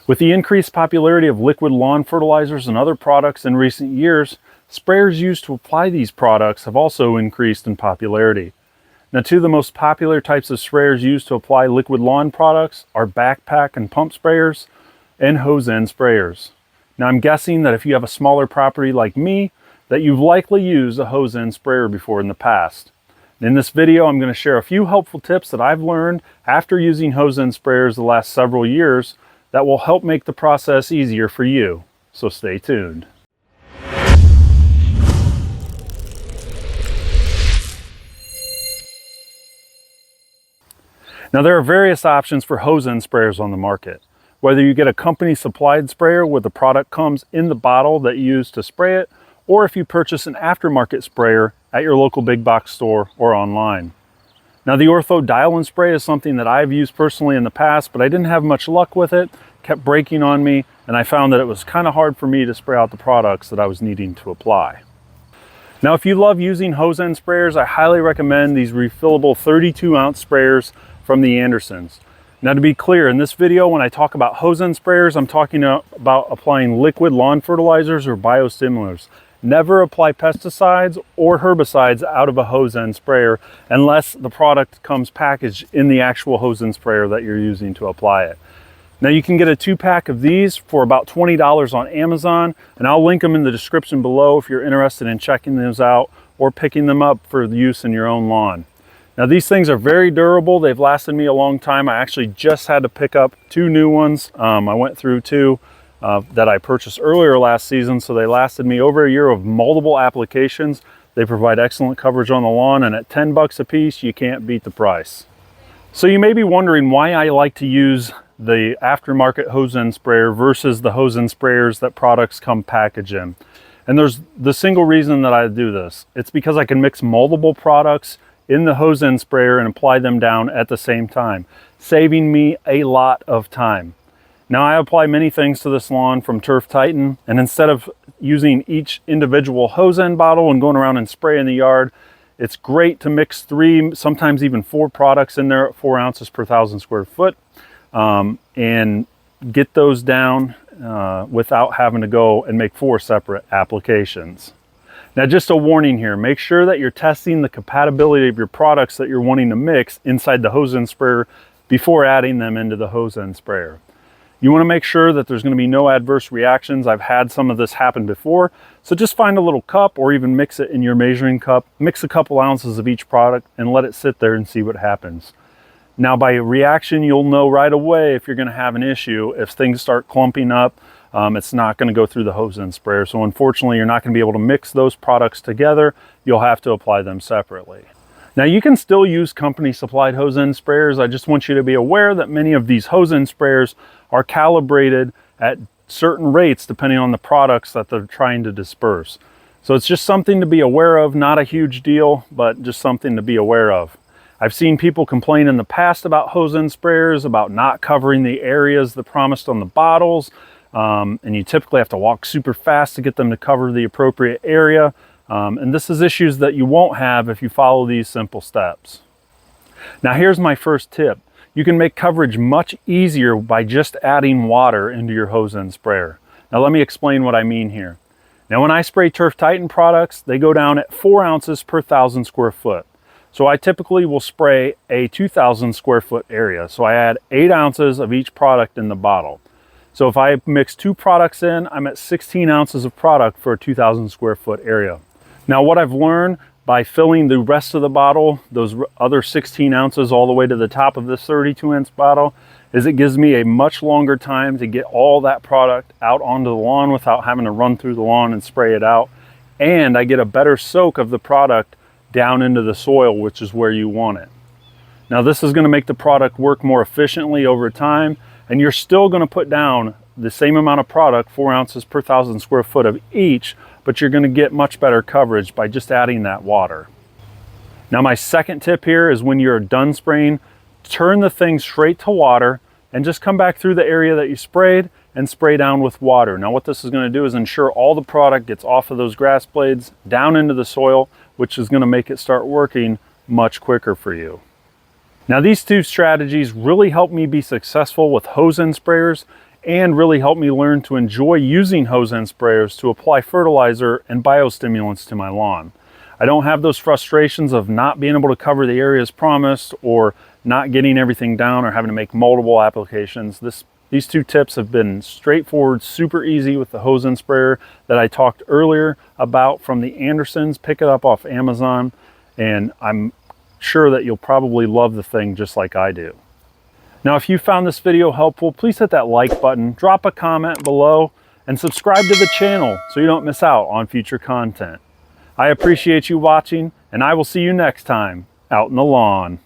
With the increased popularity of liquid lawn fertilizers and other products in recent years, sprayers used to apply these products have also increased in popularity. Now, two of the most popular types of sprayers used to apply liquid lawn products are backpack and pump sprayers and hose end sprayers. Now, I'm guessing that if you have a smaller property like me, that you've likely used a hose end sprayer before in the past. In this video, I'm going to share a few helpful tips that I've learned after using hose end sprayers the last several years that will help make the process easier for you. So stay tuned. Now, there are various options for hose end sprayers on the market. Whether you get a company supplied sprayer where the product comes in the bottle that you use to spray it, or if you purchase an aftermarket sprayer at your local big box store or online. Now, the Ortho dial-in spray is something that I've used personally in the past, but I didn't have much luck with it, kept breaking on me, and I found that it was kind of hard for me to spray out the products that I was needing to apply. Now, if you love using hose end sprayers, I highly recommend these refillable 32-ounce sprayers from the Andersons. Now, to be clear, in this video, when I talk about hose end sprayers, I'm talking about applying liquid lawn fertilizers or biostimulants. Never apply pesticides or herbicides out of a hose end sprayer unless the product comes packaged in the actual hose end sprayer that you're using to apply it. Now, you can get a 2-pack of these for about $20 on Amazon, and I'll link them in the description below if you're interested in checking those out or picking them up for use in your own lawn. Now, these things are very durable. They've lasted me a long time. I actually just had to pick up 2 new ones. I went through 2 that I purchased earlier last season, so they lasted me over a year of multiple applications. They provide excellent coverage on the lawn, and at 10 bucks a piece, you can't beat the price. So you may be wondering why I like to use the aftermarket hose end sprayer versus the hose end sprayers that products come packaged in. And there's the single reason that I do this. It's because I can mix multiple products in the hose end sprayer and apply them down at the same time, saving me a lot of time. Now, I apply many things to this lawn from Turf Titan, and instead of using each individual hose end bottle and going around and spray in the yard, it's great to mix 3, sometimes even 4 products in there at 4 ounces per 1,000 square foot and get those down without having to go and make 4 separate applications. Now, just a warning here, make sure that you're testing the compatibility of your products that you're wanting to mix inside the hose end sprayer before adding them into the hose end sprayer. You want to make sure that there's going to be no adverse reactions. I've had some of this happen before, so just find a little cup or even mix it in your measuring cup, mix a couple ounces of each product and let it sit there and see what happens. Now, by reaction, you'll know right away if you're going to have an issue. If things start clumping up, it's not going to go through the hose end sprayer. So unfortunately, you're not going to be able to mix those products together. You'll have to apply them separately. Now, you can still use company supplied hose end sprayers. I just want you to be aware that many of these hose end sprayers are calibrated at certain rates depending on the products that they're trying to disperse. So it's just something to be aware of, not a huge deal, but just something to be aware of. I've seen people complain in the past about hose end sprayers, about not covering the areas that promised on the bottles, and you typically have to walk super fast to get them to cover the appropriate area. And this is issues that you won't have if you follow these simple steps. Now, here's my first tip. You can make coverage much easier by just adding water into your hose end sprayer. Now, let me explain what I mean here. Now, when I spray Turf Titan products, they go down at 4 ounces per 1,000 square foot. So I typically will spray a 2,000 square foot area. So I add 8 ounces of each product in the bottle. So if I mix 2 products in, I'm at 16 ounces of product for a 2,000 square foot area. Now, what I've learned by filling the rest of the bottle, those other 16 ounces all the way to the top of this 32-ounce bottle, is it gives me a much longer time to get all that product out onto the lawn without having to run through the lawn and spray it out. And I get a better soak of the product down into the soil, which is where you want it. Now, this is going to make the product work more efficiently over time, and you're still going to put down the same amount of product, 4 ounces per 1,000 square foot of each, but you're going to get much better coverage by just adding that water. Now, my second tip here is when you're done spraying, turn the thing straight to water and just come back through the area that you sprayed and spray down with water. Now, what this is going to do is ensure all the product gets off of those grass blades down into the soil, which is going to make it start working much quicker for you. Now, these 2 strategies really help me be successful with hose end sprayers and really helped me learn to enjoy using hose end sprayers to apply fertilizer and biostimulants to my lawn. I don't have those frustrations of not being able to cover the areas promised or not getting everything down or having to make multiple applications. These two tips have been straightforward, super easy with the hose end sprayer that I talked earlier about from the Andersons. Pick it up off Amazon, and I'm sure that you'll probably love the thing just like I do. Now, if you found this video helpful, please hit that like button, drop a comment below, and subscribe to the channel so you don't miss out on future content. I appreciate you watching, and I will see you next time out in the lawn.